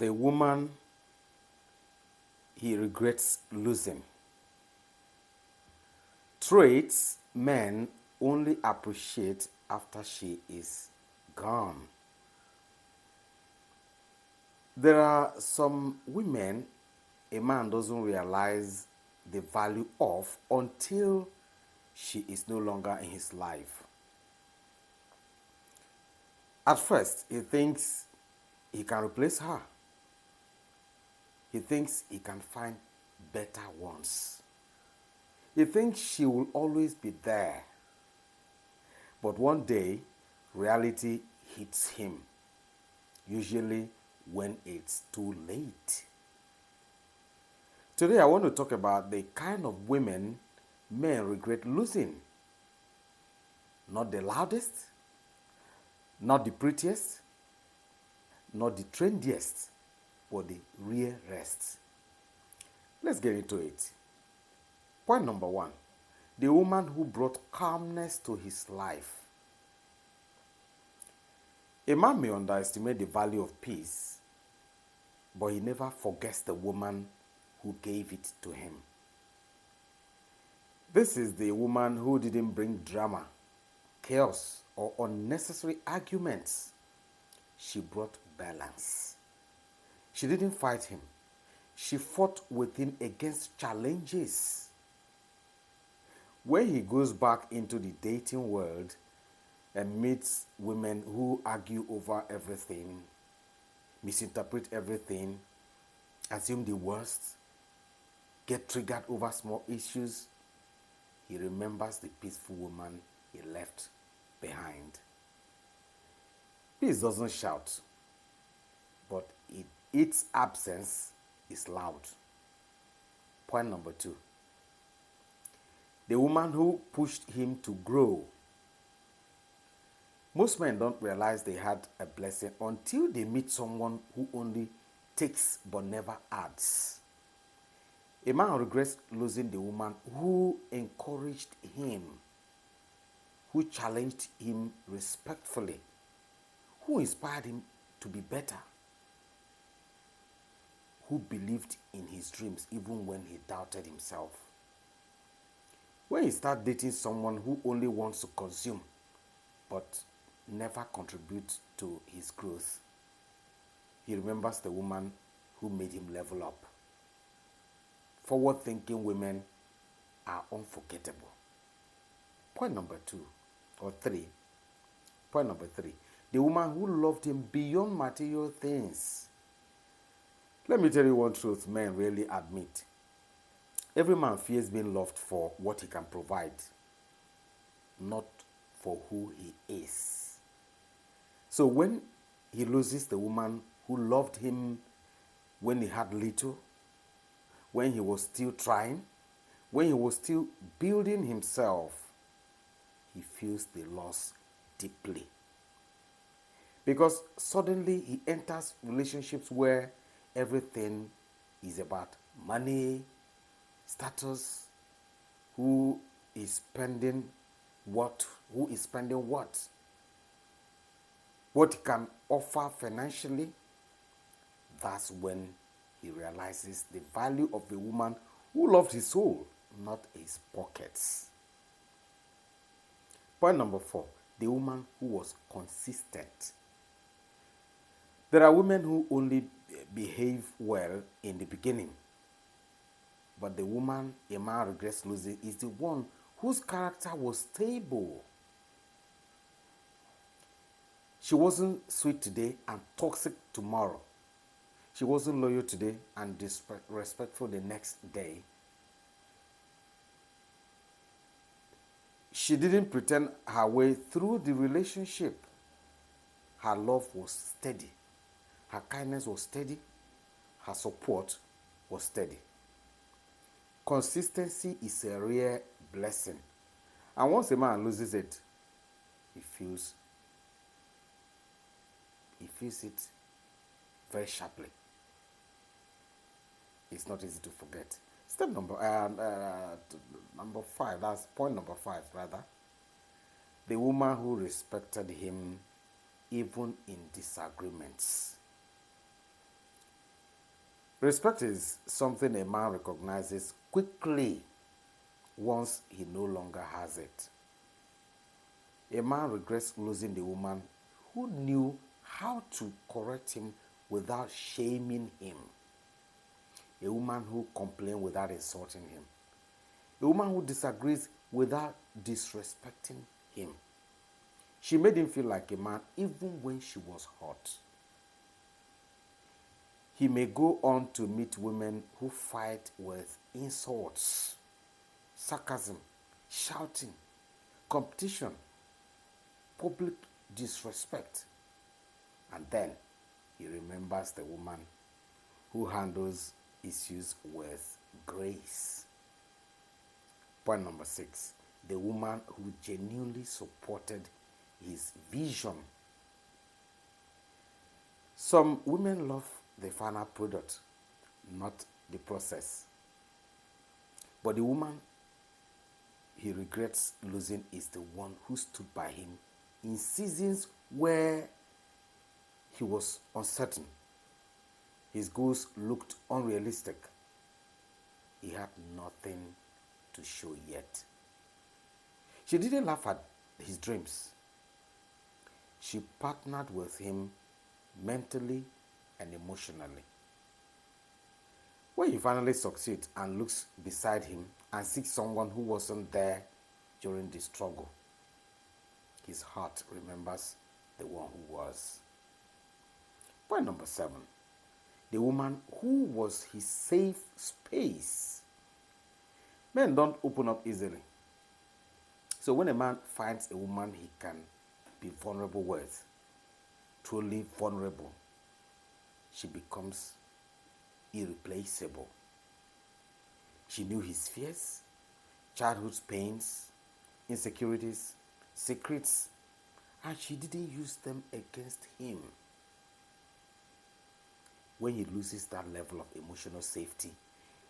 The woman he regrets losing. Traits men only appreciate after she is gone. There are some women a man doesn't realize the value of until she is no longer in his life. At first, he thinks he can replace her. He thinks he can find better ones. He thinks she will always be there. But one day, reality hits him, usually when it's too late. Today, I want to talk about the kind of women men regret losing. Not the loudest, not the prettiest, not the trendiest, but the rarest. Let's get into it. Point number one, the woman who brought calmness to his life. A man may underestimate the value of peace, but he never forgets the woman who gave it to him. This is the woman who didn't bring drama, chaos, or unnecessary arguments. She brought balance. She didn't fight him. She fought with him against challenges. When he goes back into the dating world and meets women who argue over everything, misinterpret everything, assume the worst, get triggered over small issues, he remembers the peaceful woman he left behind. Peace doesn't shout, but its absence is loud. Point number two, the woman who pushed him to grow. Most men don't realize they had a blessing until they meet someone who only takes but never adds. A man regrets losing the woman who encouraged him, who challenged him respectfully, who inspired him to be better, who believed in his dreams even when he doubted himself. When you start dating someone who only wants to consume but never contribute to his growth, he remembers the woman who made him level up. Forward-thinking women are unforgettable. Point number three, the woman who loved him beyond material things. Let me tell you one truth men rarely admit. Every man fears being loved for what he can provide, not for who he is. So when he loses the woman who loved him when he had little, when he was still trying, when he was still building himself, he feels the loss deeply. Because suddenly he enters relationships where everything is about money, status, who is spending what he can offer financially. That's when he realizes the value of the woman who loved his soul, not his pockets. Point number four, the woman who was consistent. There are women who only behave well in the beginning, but the woman a man regrets losing is the one whose character was stable. She wasn't sweet today and toxic tomorrow. She wasn't loyal today and disrespectful the next day. She didn't pretend her way through the relationship. Her love was steady. Her kindness was steady. Her support was steady. Consistency is a rare blessing. And once a man loses it, he feels it very sharply. It's not easy to forget. Step number five, that's point number five rather. The woman who respected him even in disagreements. Respect is something a man recognizes quickly once he no longer has it. A man regrets losing the woman who knew how to correct him without shaming him. A woman who complains without insulting him. A woman who disagrees without disrespecting him. She made him feel like a man even when she was hurt. He may go on to meet women who fight with insults, sarcasm, shouting, competition, public disrespect. And then he remembers the woman who handles issues with grace. Point number 6, the woman who genuinely supported his vision. Some women love the final product, not the process. But the woman he regrets losing is the one who stood by him in seasons where he was uncertain. His goals looked unrealistic. He had nothing to show yet. She didn't laugh at his dreams. She partnered with him mentally and emotionally. When he finally succeeds and looks beside him and sees someone who wasn't there during the struggle, his heart remembers the one who was. Point number 7, the woman who was his safe space. Men don't open up easily. So when a man finds a woman he can be vulnerable with, truly vulnerable, she becomes irreplaceable. She knew his fears, childhood pains, insecurities, secrets, and she didn't use them against him. When he loses that level of emotional safety,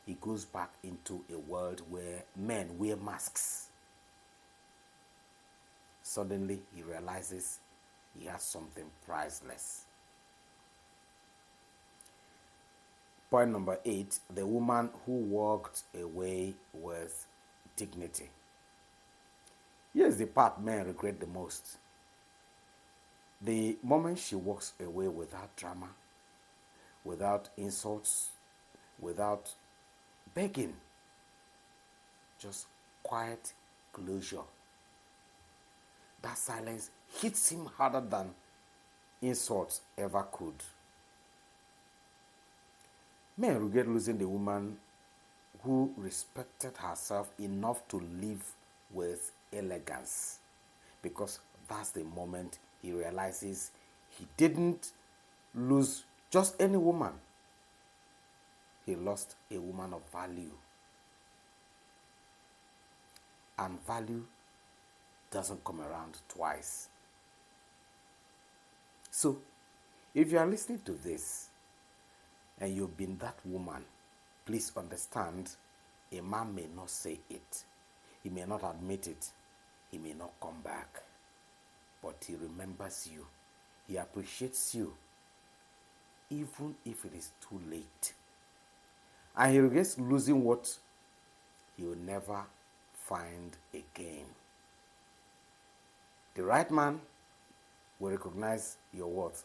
he goes back into a world where men wear masks. Suddenly, he realizes he has something priceless. Point number 8, the woman who walked away with dignity. Here's the part men regret the most. The moment she walks away without drama, without insults, without begging, just quiet closure. That silence hits him harder than insults ever could. Men regret losing the woman who respected herself enough to live with elegance, because that's the moment he realizes he didn't lose just any woman. He lost a woman of value. And value doesn't come around twice. So, if you are listening to this and you've been that woman, please understand, a man may not say it. He may not admit it. He may not come back. But he remembers you. He appreciates you, even if it is too late. And he regrets losing what he will never find again. The right man will recognize your worth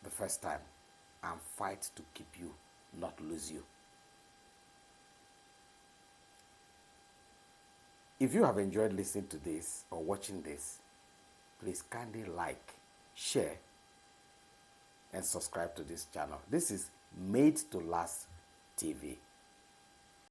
the first time and fight to keep you, not lose you. If you have enjoyed listening to this or watching this, please kindly like, share, and subscribe to this channel. This is Made to Last TV.